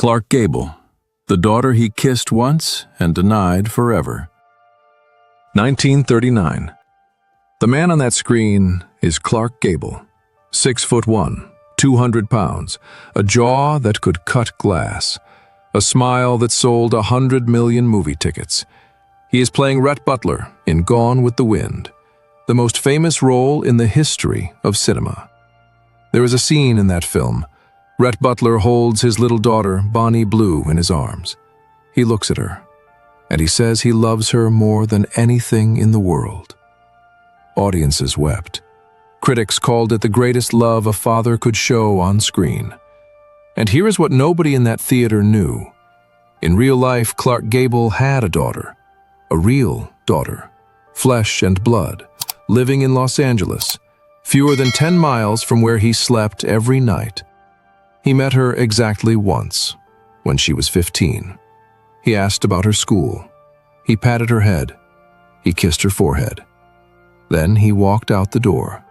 Clark Gable, the daughter he kissed once and denied forever. 1939. The man on that screen is Clark Gable, 6'1", 200 pounds, a jaw that could cut glass, a smile that sold 100 million movie tickets. He is playing Rhett Butler in Gone with the Wind, the most famous role in the history of cinema. There is a scene in that film. Rhett Butler holds his little daughter, Bonnie Blue, in his arms. He looks at her, and he says he loves her more than anything in the world. Audiences wept. Critics called it the greatest love a father could show on screen. And here is what nobody in that theater knew. In real life, Clark Gable had a daughter, a real daughter, flesh and blood, living in Los Angeles, fewer than 10 miles from where he slept every night. He met her exactly once, when she was 15. He asked about her school. He patted her head. He kissed her forehead. Then he walked out the door.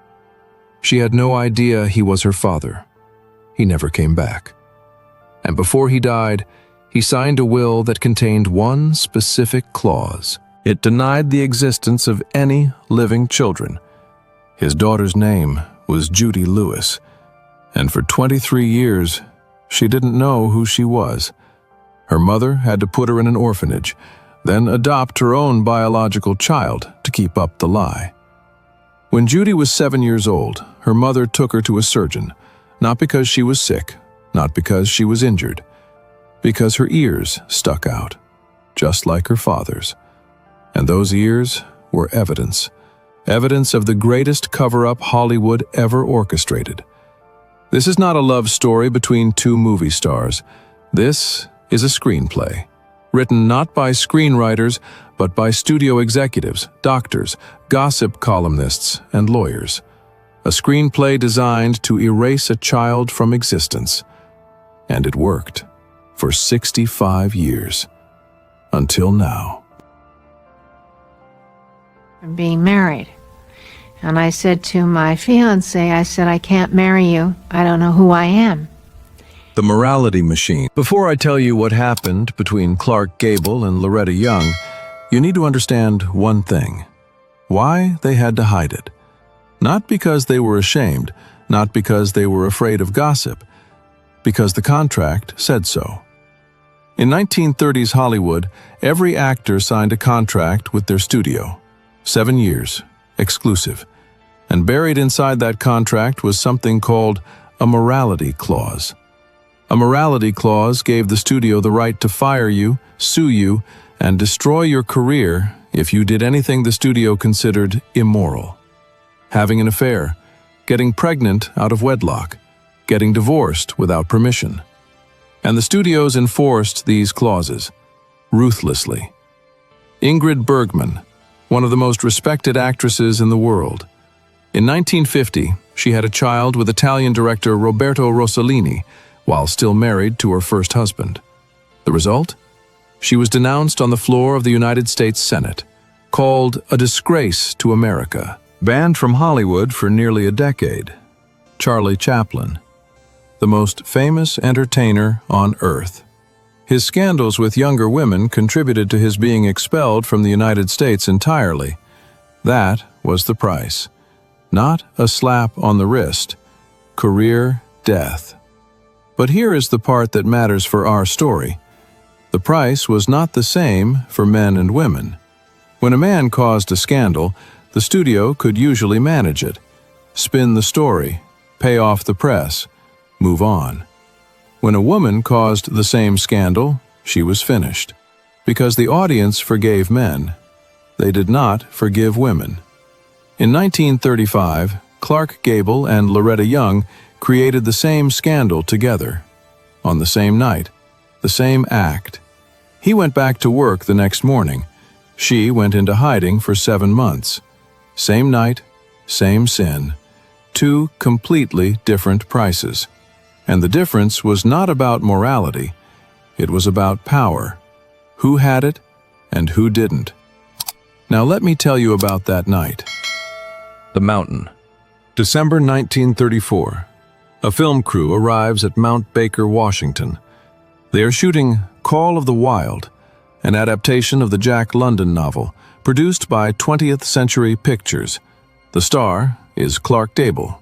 She had no idea he was her father. He never came back. And before he died, he signed a will that contained one specific clause. It denied the existence of any living children. His daughter's name was Judy Lewis, and for 23 years, she didn't know who she was. Her mother had to put her in an orphanage, then adopt her own biological child to keep up the lie. When Judy was 7 years old, her mother took her to a surgeon, not because she was sick, not because she was injured, because her ears stuck out, just like her father's. And those ears were evidence of the greatest cover-up Hollywood ever orchestrated. This is not a love story between two movie stars. This is a screenplay, written not by screenwriters, but by studio executives, doctors, gossip columnists, and lawyers. A screenplay designed to erase a child from existence. And it worked for 65 years. Until now. I'm being married. And I said to my fiancé, I can't marry you. I don't know who I am. The Morality Machine. Before I tell you what happened between Clark Gable and Loretta Young, you need to understand one thing. Why they had to hide it. Not because they were ashamed, not because they were afraid of gossip, because the contract said so. In 1930s Hollywood, every actor signed a contract with their studio. 7 years, exclusive. And buried inside that contract was something called a morality clause. A morality clause gave the studio the right to fire you, sue you, and destroy your career if you did anything the studio considered immoral. Having an affair, getting pregnant out of wedlock, getting divorced without permission. And the studios enforced these clauses, ruthlessly. Ingrid Bergman, one of the most respected actresses in the world. In 1950, she had a child with Italian director Roberto Rossellini, while still married to her first husband. The result? She was denounced on the floor of the United States Senate, called a disgrace to America, banned from Hollywood for nearly a decade. Charlie Chaplin, the most famous entertainer on earth. His scandals with younger women contributed to his being expelled from the United States entirely. That was the price. Not a slap on the wrist. Career death. But here is the part that matters for our story. The price was not the same for men and women. When a man caused a scandal, the studio could usually manage it, spin the story, pay off the press, move on. When a woman caused the same scandal, she was finished. Because the audience forgave men, they did not forgive women. In 1935, Clark Gable and Loretta Young created the same scandal together. On the same night, the same act. He went back to work the next morning. She went into hiding for 7 months. Same night, same sin. Two completely different prices. And the difference was not about morality. It was about power. Who had it and who didn't. Now let me tell you about that night. The Mountain. December 1934. A film crew arrives at Mount Baker, Washington. They are shooting Call of the Wild, an adaptation of the Jack London novel, produced by 20th Century Pictures. The star is Clark Gable,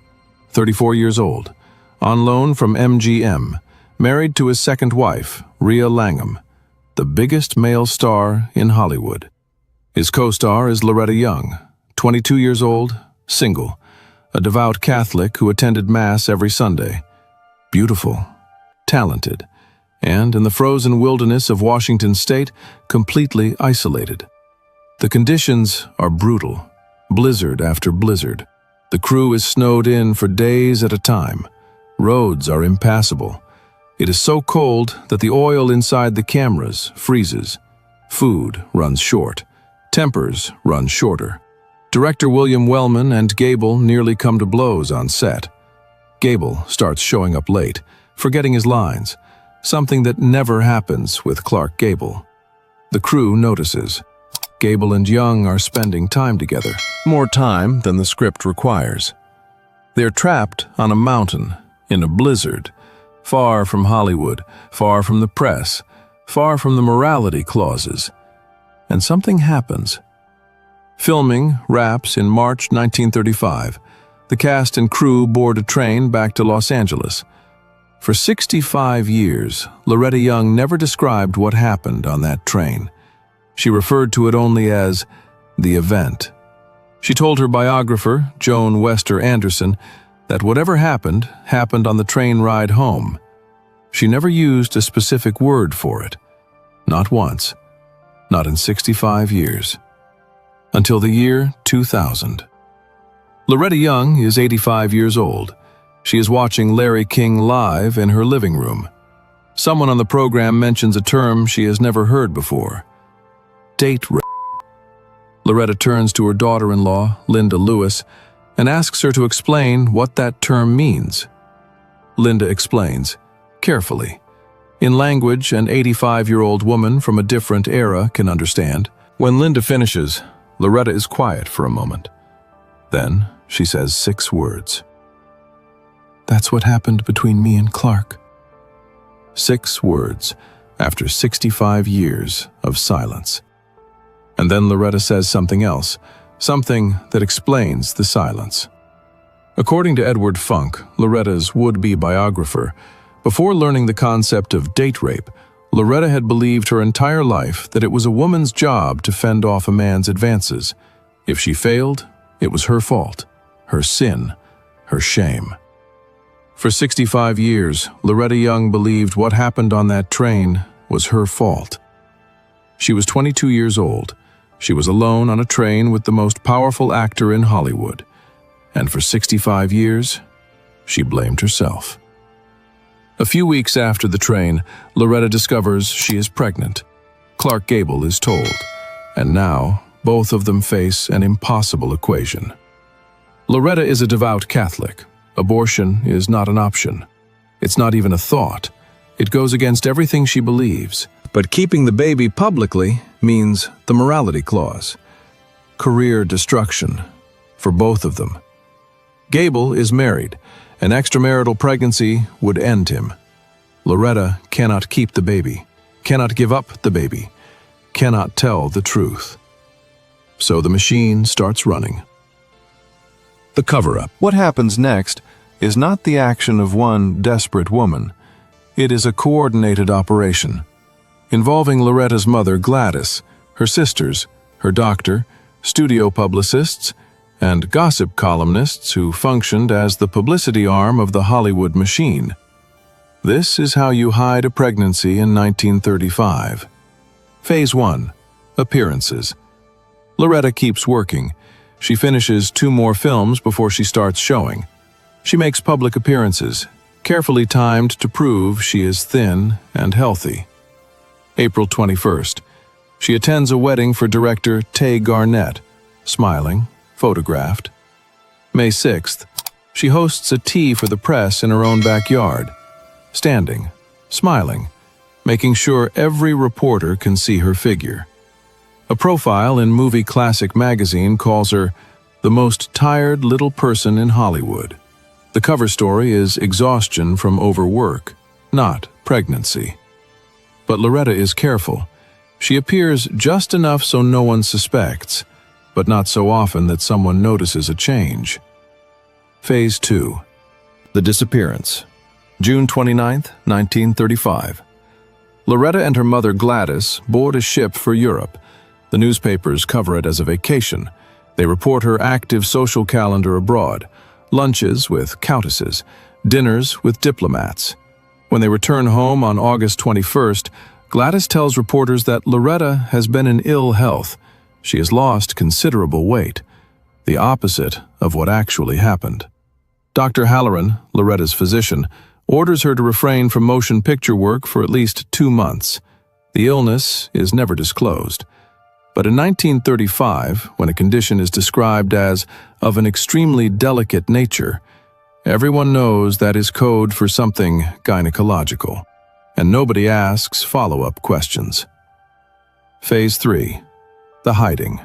34 years old, on loan from MGM, married to his second wife, Rhea Langham, the biggest male star in Hollywood. His co-star is Loretta Young, 22 years old, single, a devout Catholic who attended Mass every Sunday. Beautiful, talented, and in the frozen wilderness of Washington state, completely isolated. The conditions are brutal, blizzard after blizzard. The crew is snowed in for days at a time. Roads are impassable. It is so cold that the oil inside the cameras freezes. Food runs short. Tempers run shorter. Director William Wellman and Gable nearly come to blows on set. Gable starts showing up late, forgetting his lines, something that never happens with Clark Gable. The crew notices. Gable and Young are spending time together, more time than the script requires. They're trapped on a mountain, in a blizzard, far from Hollywood, far from the press, far from the morality clauses. And something happens. Filming wraps in March 1935. The cast and crew board a train back to Los Angeles. For 65 years, Loretta Young never described what happened on that train. She referred to it only as the event. She told her biographer, Joan Wester Anderson, that whatever happened, happened on the train ride home. She never used a specific word for it. Not once. Not in 65 years. Until the year 2000. Loretta Young is 85 years old. She is watching Larry King live in her living room. Someone on the program mentions a term she has never heard before. Date rape. Loretta turns to her daughter-in-law, Linda Lewis, and asks her to explain what that term means. Linda explains, carefully, in language an 85-year-old woman from a different era can understand. When Linda finishes, Loretta is quiet for a moment. Then she says 6 words. That's what happened between me and Clark. 6 words after 65 years of silence. And then Loretta says something else, something that explains the silence. According to Edward Funk, Loretta's would-be biographer, before learning the concept of date rape, Loretta had believed her entire life that it was a woman's job to fend off a man's advances. If she failed, it was her fault, her sin, her shame. For 65 years, Loretta Young believed what happened on that train was her fault. She was 22 years old. She was alone on a train with the most powerful actor in Hollywood. And for 65 years, she blamed herself. A few weeks after the train, Loretta discovers she is pregnant. Clark Gable is told. And now, both of them face an impossible equation. Loretta is a devout Catholic. Abortion is not an option. It's not even a thought. It goes against everything she believes. But keeping the baby publicly means the morality clause. Career destruction for both of them. Gable is married. An extramarital pregnancy would end him. Loretta cannot keep the baby, cannot give up the baby, cannot tell the truth. So the machine starts running. The cover-up. What happens next is not the action of one desperate woman. It is a coordinated operation, involving Loretta's mother Gladys, her sisters, her doctor, studio publicists, and gossip columnists who functioned as the publicity arm of the Hollywood machine. This is how you hide a pregnancy in 1935. Phase 1. Appearances. Loretta keeps working. She finishes 2 more films before she starts showing. She makes public appearances, carefully timed to prove she is thin and healthy. April 21st. She attends a wedding for director Tay Garnett, smiling, photographed. May 6th. She hosts a tea for the press in her own backyard, standing, smiling, making sure every reporter can see her figure. A profile in Movie Classic magazine calls her the most tired little person in Hollywood. The cover story is exhaustion from overwork, not pregnancy. But Loretta is careful. She appears just enough so no one suspects, but not so often that someone notices a change. Phase 2. The disappearance. June 29, 1935. Loretta and her mother Gladys board a ship for Europe. The newspapers cover it as a vacation. They report her active social calendar abroad, lunches with countesses, dinners with diplomats. When they return home on August 21st, Gladys tells reporters that Loretta has been in ill health. She has lost considerable weight, the opposite of what actually happened. Dr. Halloran, Loretta's physician, orders her to refrain from motion picture work for at least 2 months. The illness is never disclosed. But in 1935, when a condition is described as of an extremely delicate nature, everyone knows that is code for something gynecological, and nobody asks follow-up questions. Phase 3. The hiding.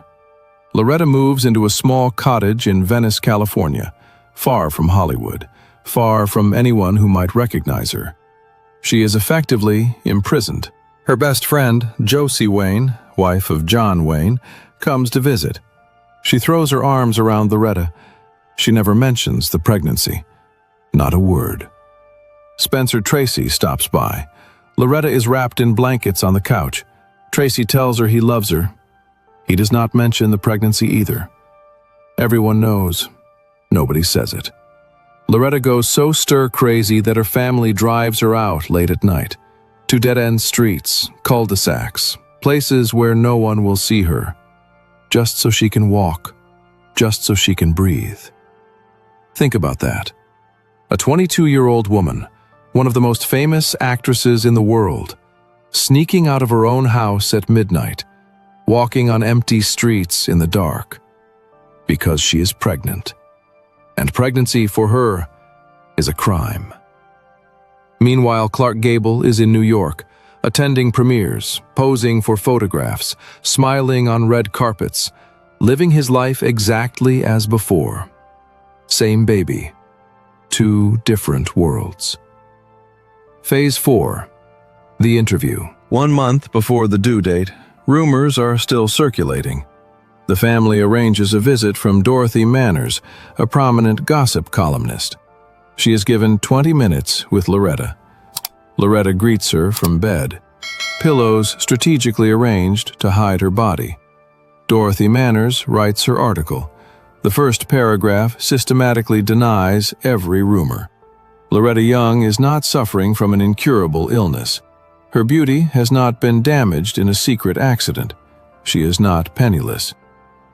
Loretta moves into a small cottage in Venice, California, far from Hollywood, far from anyone who might recognize her. She is effectively imprisoned. Her best friend, Josie Wayne, wife of John Wayne, comes to visit. She throws her arms around Loretta. She never mentions the pregnancy. Not a word. Spencer Tracy stops by. Loretta is wrapped in blankets on the couch. Tracy tells her he loves her. He does not mention the pregnancy either. Everyone knows. Nobody says it. Loretta goes so stir-crazy that her family drives her out late at night, to dead-end streets, cul-de-sacs, places where no one will see her, just so she can walk, just so she can breathe. Think about that. A 22-year-old woman, one of the most famous actresses in the world, sneaking out of her own house at midnight, walking on empty streets in the dark, because she is pregnant. And pregnancy for her is a crime. Meanwhile, Clark Gable is in New York, attending premieres, posing for photographs, smiling on red carpets, living his life exactly as before. Same baby, 2 different worlds. Phase 4. The interview. 1 month before the due date, rumors are still circulating. The family arranges a visit from Dorothy Manners, a prominent gossip columnist. She is given 20 minutes with Loretta. Loretta greets her from bed, pillows strategically arranged to hide her body. Dorothy Manners writes her article. The first paragraph systematically denies every rumor. Loretta Young is not suffering from an incurable illness. Her beauty has not been damaged in a secret accident. She is not penniless.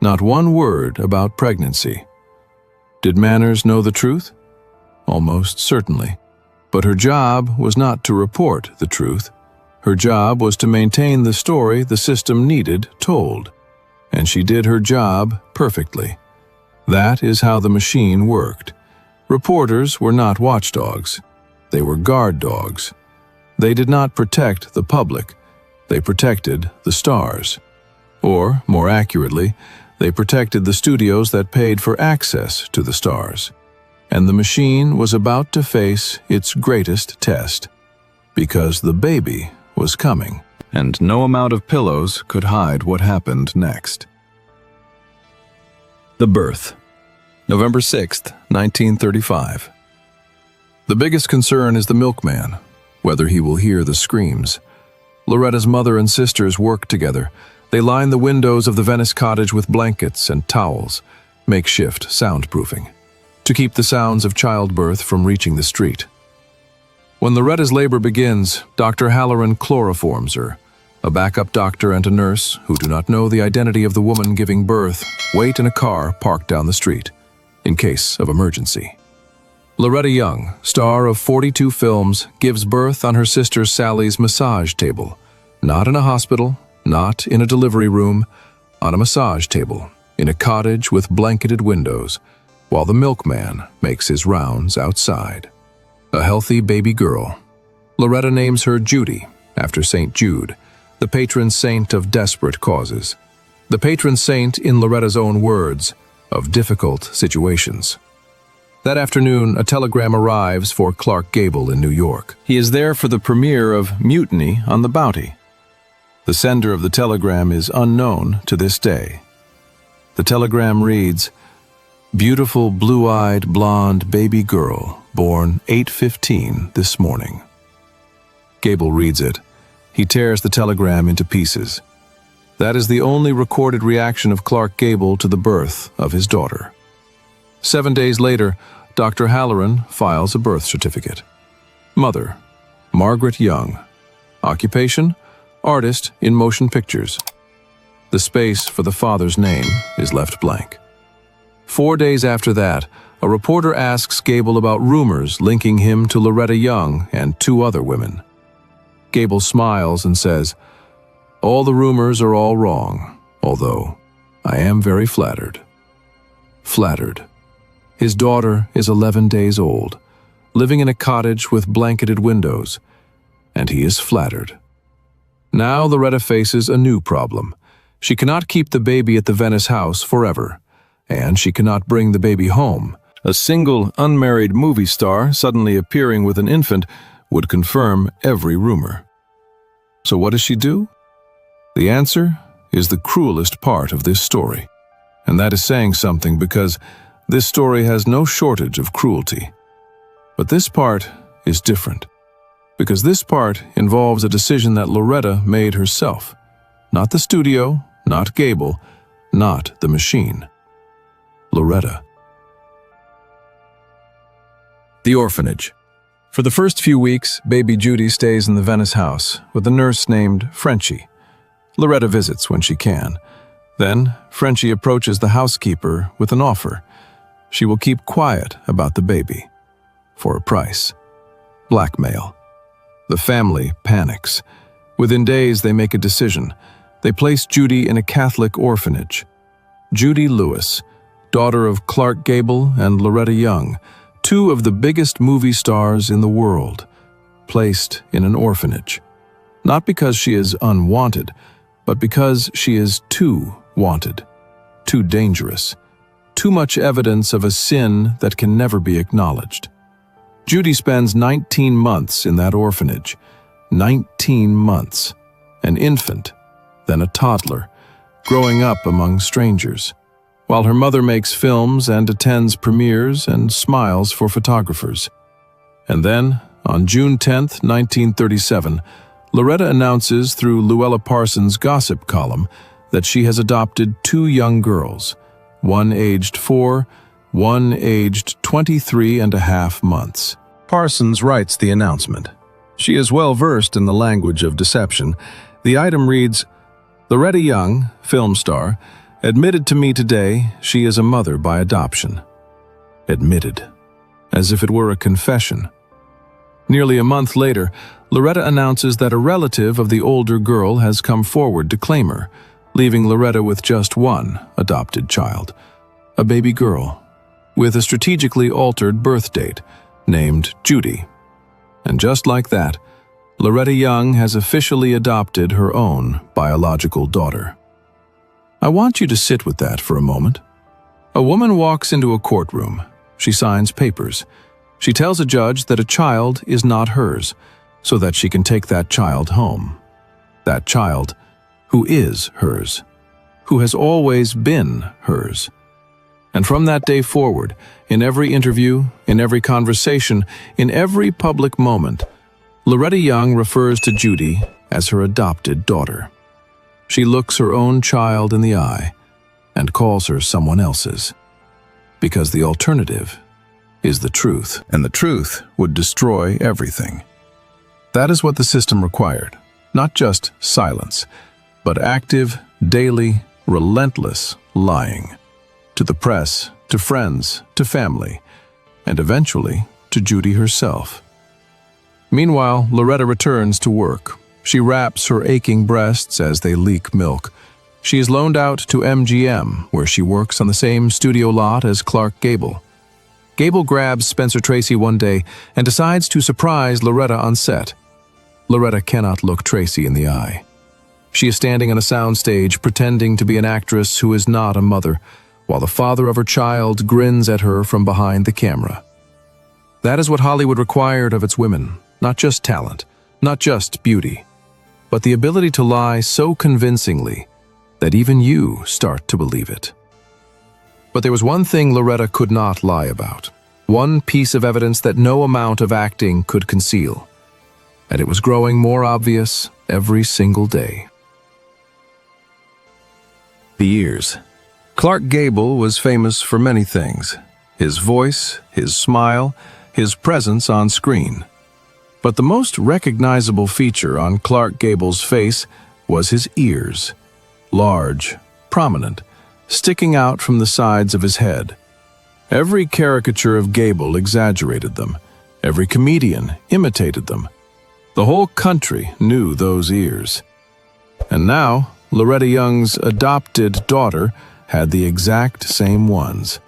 Not one word about pregnancy. Did Manners know the truth? Almost certainly. But her job was not to report the truth. Her job was to maintain the story the system needed told. And she did her job perfectly. That is how the machine worked. Reporters were not watchdogs. They were guard dogs. They did not protect the public. They protected the stars. Or, more accurately, they protected the studios that paid for access to the stars. And the machine was about to face its greatest test, because the baby was coming, and no amount of pillows could hide what happened next. The birth. November 6th, 1935. The biggest concern is the milkman, whether he will hear the screams. Loretta's mother and sisters work together. They line the windows of the Venice cottage with blankets and towels, makeshift soundproofing, to keep the sounds of childbirth from reaching the street. When Loretta's labor begins, Dr. Halloran chloroforms her. A backup doctor and a nurse, who do not know the identity of the woman giving birth, wait in a car parked down the street, in case of emergency. Loretta Young, star of 42 films, gives birth on her sister Sally's massage table, not in a hospital, not in a delivery room, on a massage table, in a cottage with blanketed windows, while the milkman makes his rounds outside. A healthy baby girl. Loretta names her Judy, after St. Jude, the patron saint of desperate causes. The patron saint, in Loretta's own words, of difficult situations. That afternoon, a telegram arrives for Clark Gable in New York. He is there for the premiere of Mutiny on the Bounty. The sender of the telegram is unknown to this day. The telegram reads, "Beautiful blue-eyed blonde baby girl, born 8:15 this morning." Gable reads it. He tears the telegram into pieces. That is the only recorded reaction of Clark Gable to the birth of his daughter. 7 days later, Dr. Halloran files a birth certificate. Mother, Margaret Young. Occupation, artist in motion pictures. The space for the father's name is left blank. 4 days after that, a reporter asks Gable about rumors linking him to Loretta Young and 2 other women. Gable smiles and says, "All the rumors are all wrong, although I am very flattered." Flattered. His daughter is 11 days old, living in a cottage with blanketed windows, and he is flattered. Now Loretta faces a new problem. She cannot keep the baby at the Venice house forever, and she cannot bring the baby home. A single unmarried movie star suddenly appearing with an infant would confirm every rumor. So what does she do? The answer is the cruelest part of this story. And that is saying something, because this story has no shortage of cruelty. But this part is different, because this part involves a decision that Loretta made herself. Not the studio, not Gable, not the machine. Loretta. The orphanage. For the first few weeks, baby Judy stays in the Venice house with a nurse named Frenchie. Loretta visits when she can. Then, Frenchie approaches the housekeeper with an offer. She will keep quiet about the baby. For a price. Blackmail. The family panics. Within days, they make a decision. They place Judy in a Catholic orphanage. Judy Lewis, daughter of Clark Gable and Loretta Young, 2 of the biggest movie stars in the world, placed in an orphanage. Not because she is unwanted, but because she is too wanted, too dangerous, too much evidence of a sin that can never be acknowledged. Judy spends 19 months in that orphanage. 19 months. An infant, then a toddler, growing up among strangers, while her mother makes films and attends premieres and smiles for photographers. And then, on June 10, 1937, Loretta announces through Luella Parsons' gossip column that she has adopted 2 young girls, one aged 4, one aged 23.5 months. Parsons writes the announcement. She is well versed in the language of deception. The item reads, "Loretta Young, film star, admitted to me today she is a mother by adoption." Admitted. As if it were a confession. Nearly a month later, Loretta announces that a relative of the older girl has come forward to claim her, leaving Loretta with just one adopted child, a baby girl, with a strategically altered birth date, named Judy. And just like that, Loretta Young has officially adopted her own biological daughter. I want you to sit with that for a moment. A woman walks into a courtroom. She signs papers. She tells a judge that a child is not hers, so that she can take that child home. That child who is hers, who has always been hers. And from that day forward, in every interview, in every conversation, in every public moment, Loretta Young refers to Judy as her adopted daughter. She looks her own child in the eye and calls her someone else's. Because the alternative is the truth, and the truth would destroy everything. That is what the system required. Not just silence, but active, daily, relentless lying. To the press, to friends, to family, and eventually to Judy herself. Meanwhile, Loretta returns to work. She wraps her aching breasts as they leak milk. She is loaned out to MGM, where she works on the same studio lot as Clark Gable. Gable grabs Spencer Tracy one day and decides to surprise Loretta on set. Loretta cannot look Tracy in the eye. She is standing on a soundstage pretending to be an actress who is not a mother, while the father of her child grins at her from behind the camera. That is what Hollywood required of its women, not just talent, not just beauty, but the ability to lie so convincingly that even you start to believe it. But there was one thing Loretta could not lie about, one piece of evidence that no amount of acting could conceal, and it was growing more obvious every single day. The ears. Clark Gable was famous for many things: his voice, his smile, his presence on screen. But the most recognizable feature on Clark Gable's face was his ears. Large, prominent, sticking out from the sides of his head. Every caricature of Gable exaggerated them. Every comedian imitated them. The whole country knew those ears. And now, Loretta Young's adopted daughter had the exact same ones.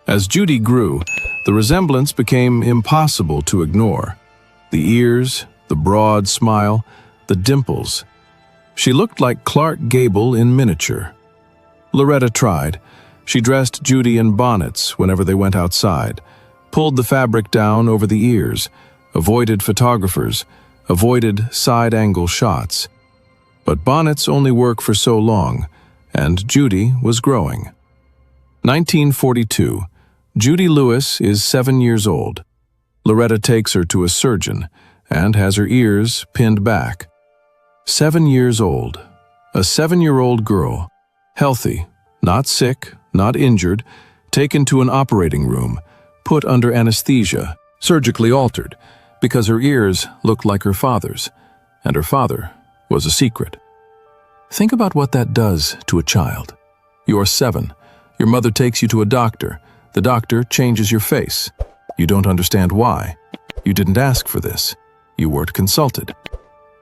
As Judy grew, the resemblance became impossible to ignore. The ears, the broad smile, the dimples. She looked like Clark Gable in miniature. Loretta tried. She dressed Judy in bonnets whenever they went outside, pulled the fabric down over the ears, avoided photographers, avoided side-angle shots. But bonnets only work for so long, and Judy was growing. 1942. Judy Lewis is 7 years old. Loretta takes her to a surgeon and has her ears pinned back. 7 years old. A 7-year-old girl, healthy, not sick, not injured, taken to an operating room, put under anesthesia, surgically altered, because her ears looked like her father's, and her father was a secret. Think about what that does to a child. You're 7. Your mother takes you to a doctor. The doctor changes your face. You don't understand why. You didn't ask for this. You weren't consulted.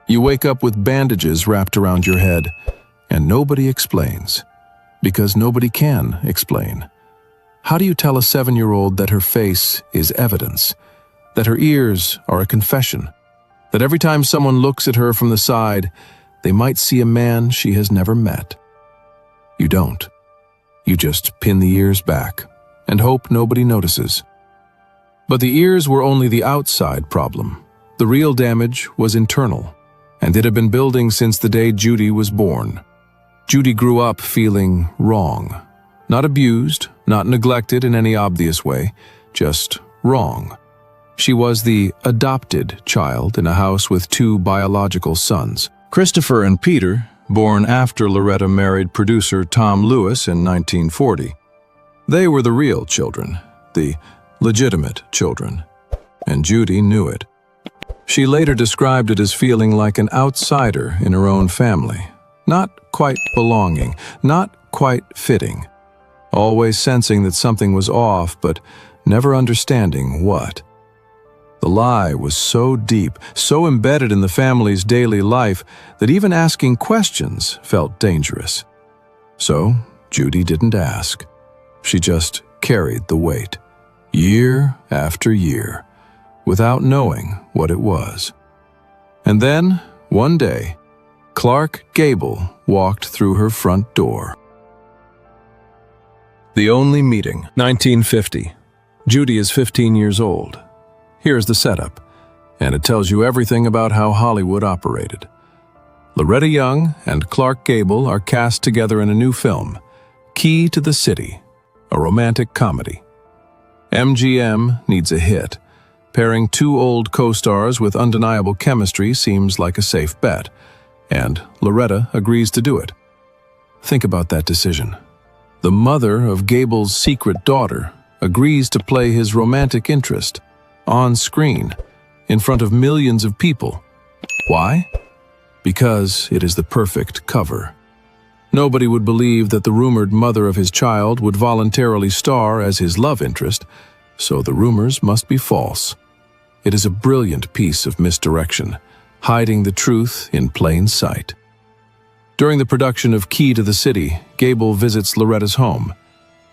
You wake up with bandages wrapped around your head, and nobody explains. Because nobody can explain. How do you tell a 7-year-old that her face is evidence? That her ears are a confession? That every time someone looks at her from the side, they might see a man she has never met? You don't. You just pin the ears back and hope nobody notices. But the ears were only the outside problem. The real damage was internal, and it had been building since the day Judy was born. Judy grew up feeling wrong. Not abused, not neglected in any obvious way, just wrong. She was the adopted child in a house with 2 biological sons, Christopher and Peter, born after Loretta married producer Tom Lewis in 1940. They were the real children, the legitimate children, and Judy knew it. She later described it as feeling like an outsider in her own family, not quite belonging, not quite fitting, always sensing that something was off, but never understanding what. The lie was so deep, so embedded in the family's daily life, that even asking questions felt dangerous. So, Judy didn't ask. She just carried the weight, year after year, without knowing what it was. And then, one day, Clark Gable walked through her front door. The only meeting, 1950. Judy is 15 years old. Here's the setup, and it tells you everything about how Hollywood operated. Loretta Young and Clark Gable are cast together in a new film, Key to the City, a romantic comedy. MGM needs a hit. Pairing 2 old co-stars with undeniable chemistry seems like a safe bet, and Loretta agrees to do it. Think about that decision. The mother of Gable's secret daughter agrees to play his romantic interest on screen, in front of millions of people. Why? Because it is the perfect cover. Nobody would believe that the rumored mother of his child would voluntarily star as his love interest, so the rumors must be false. It is a brilliant piece of misdirection, hiding the truth in plain sight. During the production of Key to the City, Gable visits Loretta's home,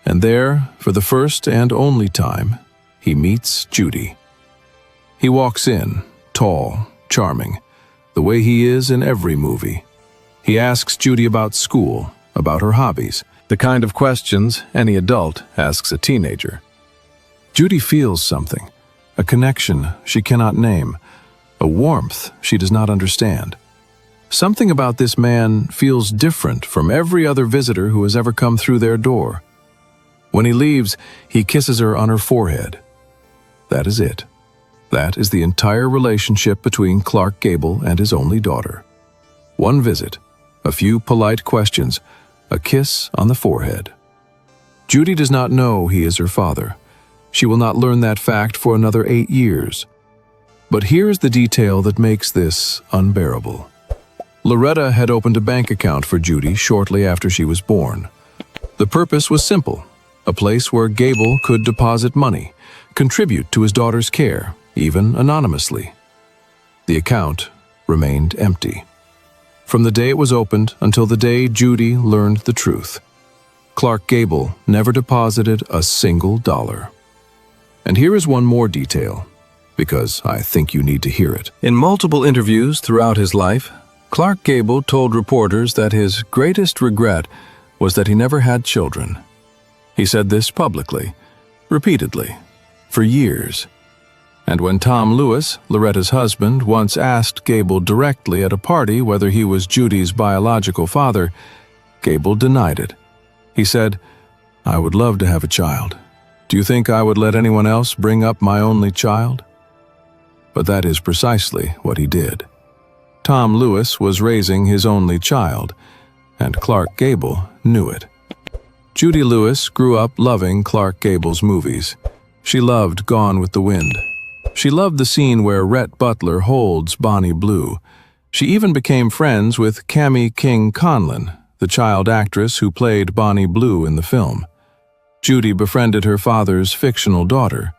and there, for the first and only time, he meets Judy. He walks in, tall, charming, the way he is in every movie. He asks Judy about school, about her hobbies. The kind of questions any adult asks a teenager. Judy feels something, a connection she cannot name, a warmth she does not understand. Something about this man feels different from every other visitor who has ever come through their door. When he leaves, he kisses her on her forehead. That is it. That is the entire relationship between Clark Gable and his only daughter. One visit, a few polite questions, a kiss on the forehead. Judy does not know he is her father. She will not learn that fact for another 8 years. But here is the detail that makes this unbearable. Loretta had opened a bank account for Judy shortly after she was born. The purpose was simple, a place where Gable could deposit money, contribute to his daughter's care, even anonymously. The account remained empty. From the day it was opened until the day Judy learned the truth, Clark Gable never deposited a single dollar. And here is one more detail, because I think you need to hear it. In multiple interviews throughout his life, Clark Gable told reporters that his greatest regret was that he never had children. He said this publicly, repeatedly, for years. And when Tom Lewis, Loretta's husband, once asked Gable directly at a party whether he was Judy's biological father, Gable denied it. He said, "I would love to have a child. Do you think I would let anyone else bring up my only child?" But that is precisely what he did. Tom Lewis was raising his only child, and Clark Gable knew it. Judy Lewis grew up loving Clark Gable's movies. She loved Gone with the Wind. She loved the scene where Rhett Butler holds Bonnie Blue. She even became friends with Cammie King Conlon, the child actress who played Bonnie Blue in the film. Judy befriended her father's fictional daughter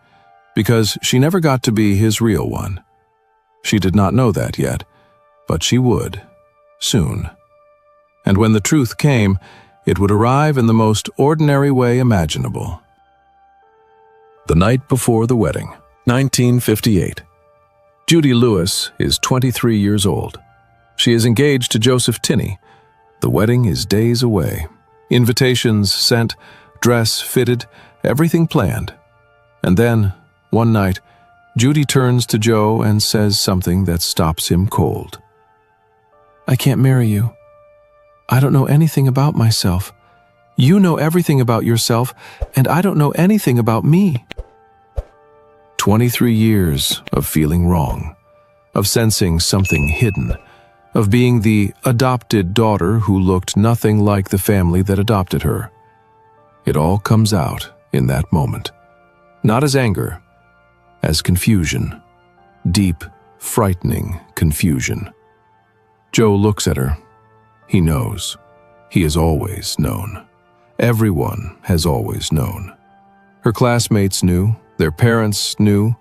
because she never got to be his real one. She did not know that yet, but she would, soon. And when the truth came, it would arrive in the most ordinary way imaginable. The night before the wedding, 1958. Judy Lewis is 23 years old. She is engaged to Joseph Tinney. The wedding is days away. Invitations sent, dress fitted, everything planned. And then, one night, Judy turns to Joe and says something that stops him cold. "I can't marry you. I don't know anything about myself. You know everything about yourself, and I don't know anything about me." 23 years of feeling wrong, of sensing something hidden, of being the adopted daughter who looked nothing like the family that adopted her. It all comes out in that moment, not as anger, as confusion, deep, frightening confusion. Joe looks at her. He knows. He has always known. Everyone has always known. Her classmates knew, their parents knew,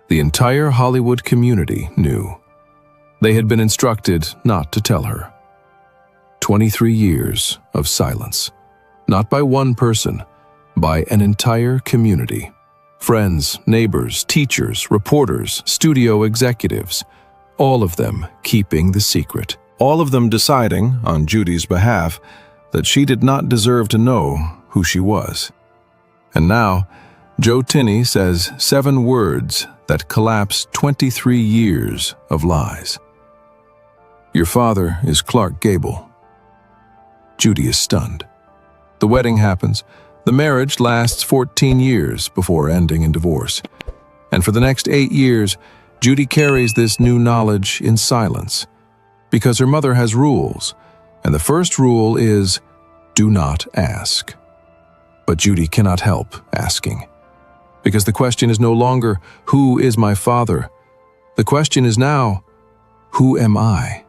the entire Hollywood community knew. They had been instructed not to tell her. 23 years of silence, not by one person, by an entire community. Friends, neighbors, teachers, reporters, studio executives, all of them keeping the secret. All of them deciding, on Judy's behalf, that she did not deserve to know who she was. And now, Joe Tinney says 7 words that collapse 23 years of lies. "Your father is Clark Gable." Judy is stunned. The wedding happens. The marriage lasts 14 years before ending in divorce. And for the next 8 years, Judy carries this new knowledge in silence, because her mother has rules, and the first rule is, do not ask. But Judy cannot help asking, because the question is no longer, who is my father? The question is now, who am I?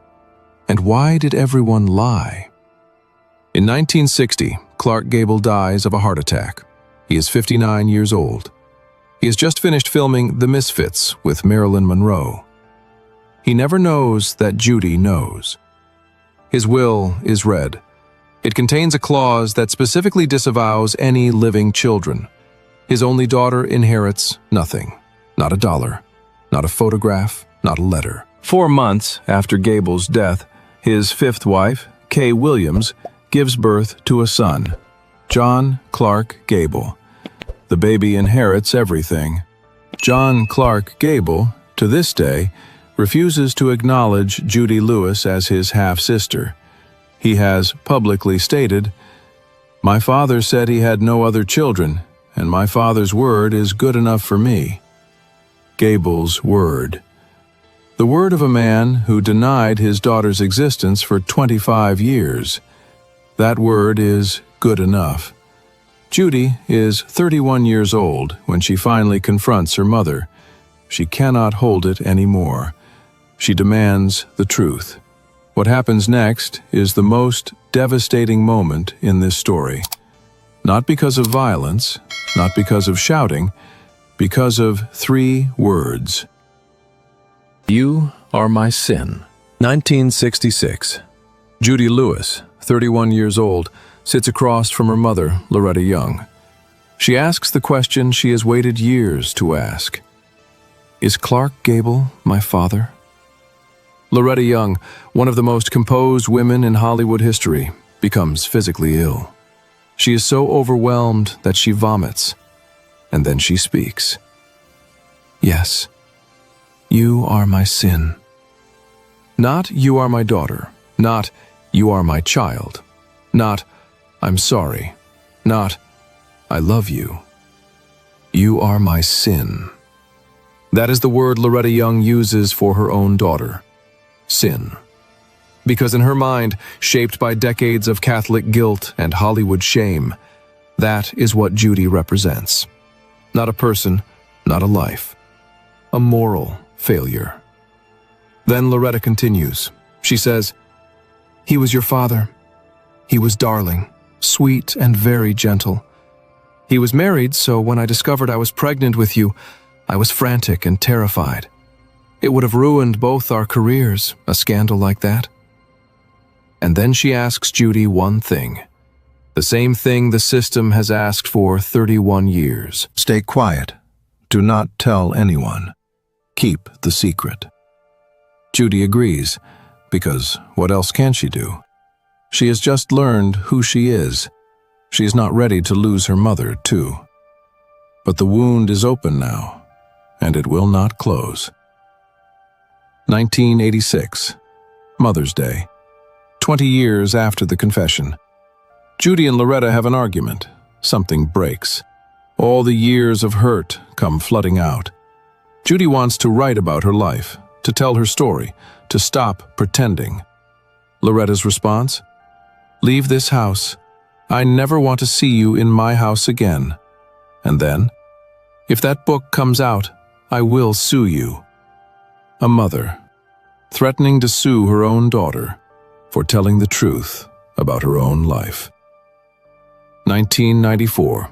And why did everyone lie? In 1960, Clark Gable dies of a heart attack. He is 59 years old. He has just finished filming The Misfits with Marilyn Monroe. He never knows that Judy knows. His will is read. It contains a clause that specifically disavows any living children. His only daughter inherits nothing. Not a dollar, not a photograph, not a letter. 4 months after Gable's death, his 5th wife, Kay Williams, gives birth to a son. John Clark Gable. The baby inherits everything. John Clark Gable, to this day, refuses to acknowledge Judy Lewis as his half-sister. He has publicly stated, "My father said he had no other children, and my father's word is good enough for me." Gable's word. The word of a man who denied his daughter's existence for 25 years. That word is good enough. Judy is 31 years old when she finally confronts her mother. She cannot hold it anymore. She demands the truth. What happens next is the most devastating moment in this story. Not because of violence, not because of shouting, because of 3 words. You are my sin. 1966. Judy Lewis, 31 years old, sits across from her mother, Loretta Young. She asks the question she has waited years to ask. Is Clark Gable my father? Loretta Young, one of the most composed women in Hollywood history, becomes physically ill. She is so overwhelmed that she vomits, and then she speaks. Yes, you are my sin. Not you are my daughter, not you are my child, not I'm sorry, not I love you. You are my sin. That is the word Loretta Young uses for her own daughter. Sin. Because in her mind, shaped by decades of Catholic guilt and Hollywood shame, that is what Judy represents. Not a person, not a life. A moral failure. Then Loretta continues. She says, "He was your father. He was darling, sweet and very gentle. He was married, so when I discovered I was pregnant with you, I was frantic and terrified. It would have ruined both our careers, a scandal like that." And then she asks Judy one thing. The same thing the system has asked for 31 years. Stay quiet. Do not tell anyone. Keep the secret. Judy agrees, because what else can she do? She has just learned who she is. She is not ready to lose her mother, too. But the wound is open now, and it will not close. 1986, Mother's Day. 20 years after the confession. Judy and Loretta have an argument. Something breaks. All the years of hurt come flooding out. Judy wants to write about her life, to tell her story, to stop pretending. Loretta's response? Leave this house. I never want to see you in my house again. And then, if that book comes out, I will sue you. A mother, threatening to sue her own daughter for telling the truth about her own life. 1994.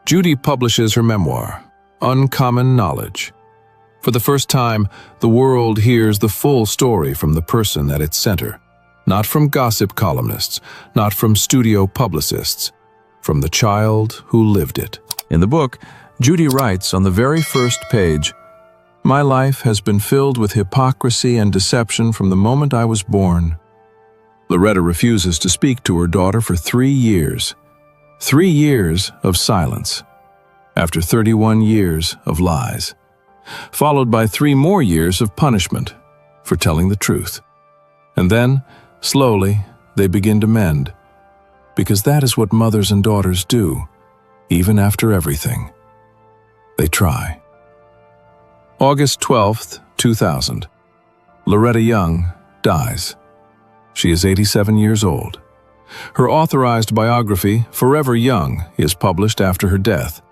Judy publishes her memoir, Uncommon Knowledge. For the first time, the world hears the full story from the person at its center, not from gossip columnists, not from studio publicists, from the child who lived it. In the book, Judy writes on the very first page, "My life has been filled with hypocrisy and deception from the moment I was born." Loretta refuses to speak to her daughter for 3 years. 3 years of silence, after 31 years of lies, followed by 3 more years of punishment for telling the truth. And then, slowly, they begin to mend, because that is what mothers and daughters do, even after everything. They try. August 12th, 2000. Loretta Young dies. She is 87 years old. Her authorized biography, Forever Young, is published after her death.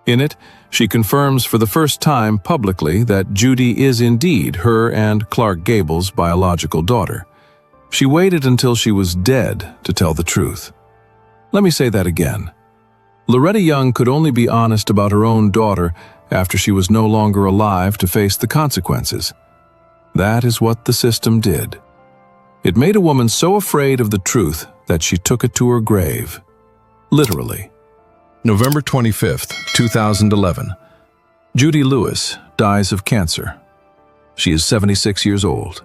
In it, she confirms for the first time publicly that Judy is indeed her and Clark Gable's biological daughter. She waited until she was dead to tell the truth. Let me say that again. Loretta Young could only be honest about her own daughter after she was no longer alive to face the consequences. That is what the system did. It made a woman so afraid of the truth that she took it to her grave. Literally. November 25th, 2011. Judy Lewis dies of cancer. She is 76 years old.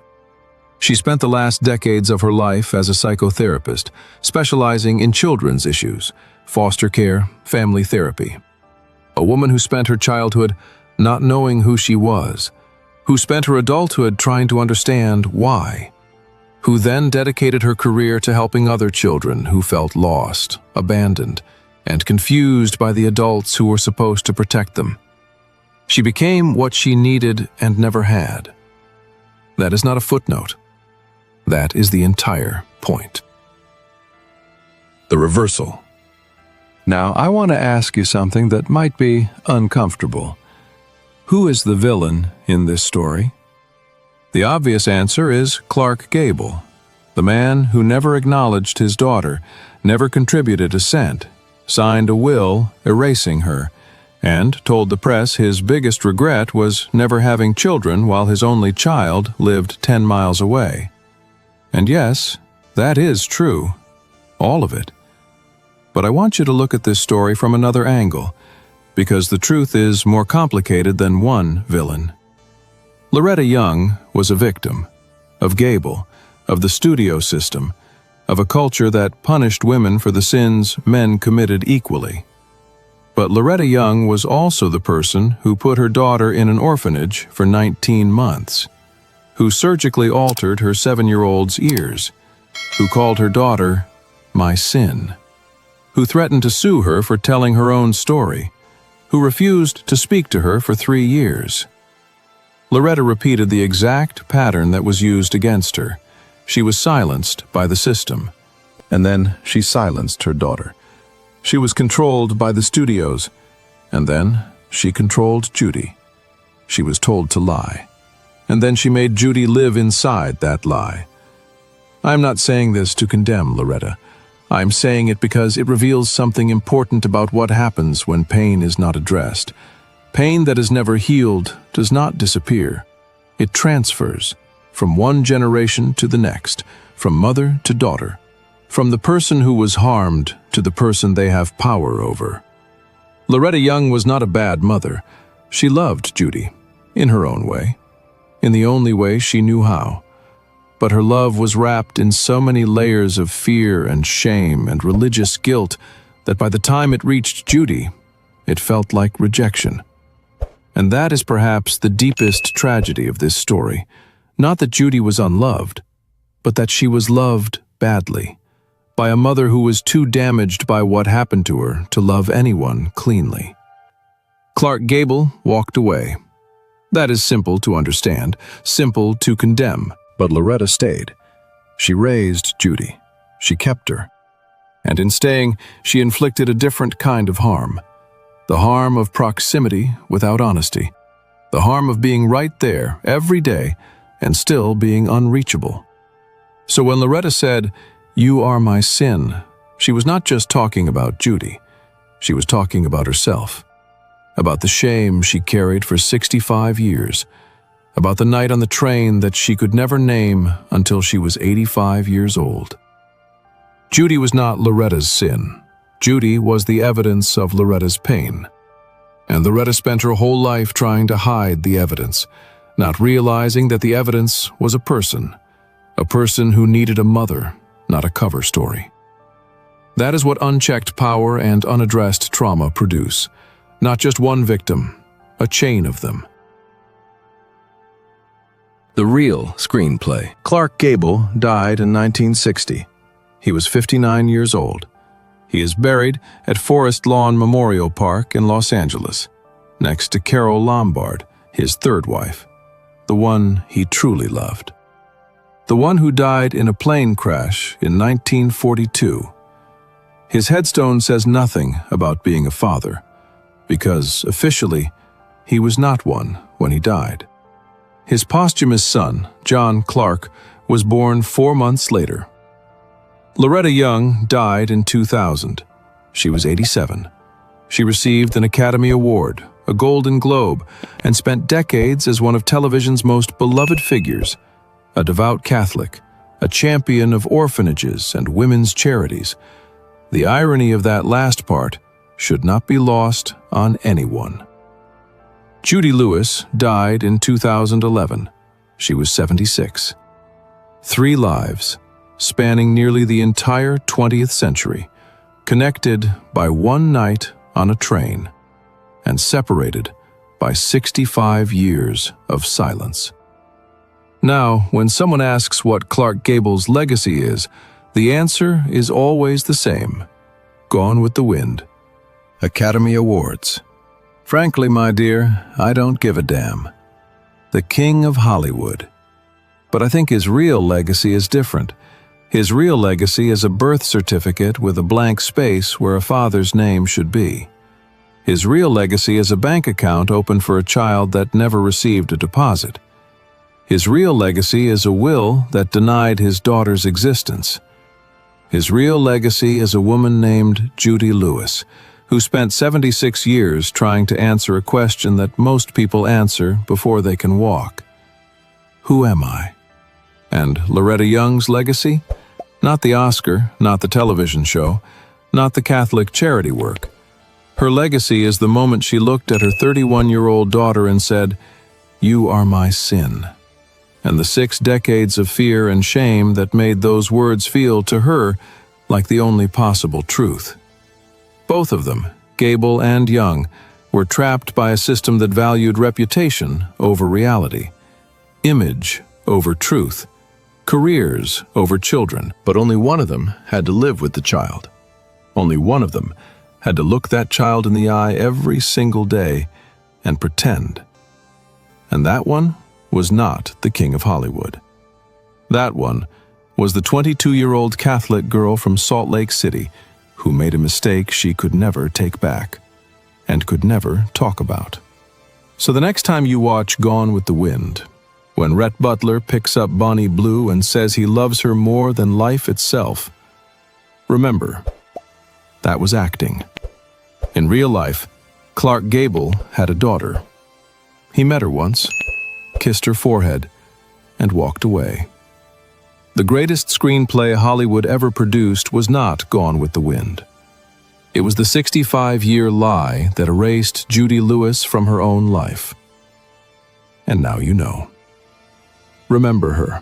She spent the last decades of her life as a psychotherapist, specializing in children's issues, foster care, family therapy. A woman who spent her childhood not knowing who she was, who spent her adulthood trying to understand why, who then dedicated her career to helping other children who felt lost, abandoned, and confused by the adults who were supposed to protect them. She became what she needed and never had. That is not a footnote. That is the entire point. The reversal. Now, I want to ask you something that might be uncomfortable. Who is the villain in this story? The obvious answer is Clark Gable, the man who never acknowledged his daughter, never contributed a cent, signed a will erasing her, and told the press his biggest regret was never having children while his only child lived 10 miles away. And yes, that is true. All of it. But I want you to look at this story from another angle, because the truth is more complicated than one villain. Loretta Young was a victim of Gable, of the studio system, of a culture that punished women for the sins men committed equally. But Loretta Young was also the person who put her daughter in an orphanage for 19 months, who surgically altered her 7-year-old's ears, who called her daughter my sin, who threatened to sue her for telling her own story, who refused to speak to her for 3 years. Loretta repeated the exact pattern that was used against her. She was silenced by the system. And then she silenced her daughter. She was controlled by the studios. And then she controlled Judy. She was told to lie. And then she made Judy live inside that lie. I'm not saying this to condemn Loretta. I'm saying it because it reveals something important about what happens when pain is not addressed. Pain that is never healed does not disappear. It transfers from one generation to the next, from mother to daughter, from the person who was harmed to the person they have power over. Loretta Young was not a bad mother. She loved Judy, in her own way, in the only way she knew how. But her love was wrapped in so many layers of fear and shame and religious guilt that by the time it reached Judy, it felt like rejection. And that is perhaps the deepest tragedy of this story. Not that Judy was unloved, but that she was loved badly, by a mother who was too damaged by what happened to her to love anyone cleanly. Clark Gable walked away. That is simple to understand, simple to condemn. But Loretta stayed. She raised Judy. She kept her. And in staying, she inflicted a different kind of harm. The harm of proximity without honesty. The harm of being right there every day and still being unreachable. So when Loretta said, "You are my sin," she was not just talking about Judy. She was talking about herself. About the shame she carried for 65 years. About the night on the train that she could never name until she was 85 years old. Judy was not Loretta's sin. Judy was the evidence of Loretta's pain. And Loretta spent her whole life trying to hide the evidence, not realizing that the evidence was a person who needed a mother, not a cover story. That is what unchecked power and unaddressed trauma produce. Not just one victim, a chain of them. The real screenplay. Clark Gable died in 1960. He was 59 years old. He is buried at Forest Lawn Memorial Park in Los Angeles, next to Carol Lombard, his third wife, the one he truly loved. The one who died in a plane crash in 1942. His headstone says nothing about being a father, because officially, he was not one when he died. His posthumous son, John Clark, was born 4 months later. Loretta Young died in 2000. She was 87. She received an Academy Award, a Golden Globe, and spent decades as one of television's most beloved figures, a devout Catholic, a champion of orphanages and women's charities. The irony of that last part should not be lost on anyone. Judy Lewis died in 2011. She was 76. 3 lives, spanning nearly the entire 20th century, connected by one night on a train, and separated by 65 years of silence. Now, when someone asks what Clark Gable's legacy is, the answer is always the same: Gone with the Wind. Academy Awards. Frankly, my dear, I don't give a damn. The King of Hollywood. But I think his real legacy is different. His real legacy is a birth certificate with a blank space where a father's name should be. His real legacy is a bank account opened for a child that never received a deposit. His real legacy is a will that denied his daughter's existence. His real legacy is a woman named Judy Lewis, who spent 76 years trying to answer a question that most people answer before they can walk. Who am I? And Loretta Young's legacy? Not the Oscar, not the television show, not the Catholic charity work. Her legacy is the moment she looked at her 31-year-old daughter and said, "You are my sin," and the 6 decades of fear and shame that made those words feel to her like the only possible truth. Both of them, Gable and Young, were trapped by a system that valued reputation over reality, image over truth, careers over children. But only one of them had to live with the child. Only one of them had to look that child in the eye every single day and pretend. And that one was not the King of Hollywood. That one was the 22-year-old Catholic girl from Salt Lake City who made a mistake she could never take back and could never talk about. So the next time you watch Gone with the Wind, when Rhett Butler picks up Bonnie Blue and says he loves her more than life itself, remember, that was acting. In real life, Clark Gable had a daughter. He met her once, kissed her forehead, and walked away. The greatest screenplay Hollywood ever produced was not Gone with the Wind. It was the 65-year lie that erased Judy Lewis from her own life. And now you know. Remember her.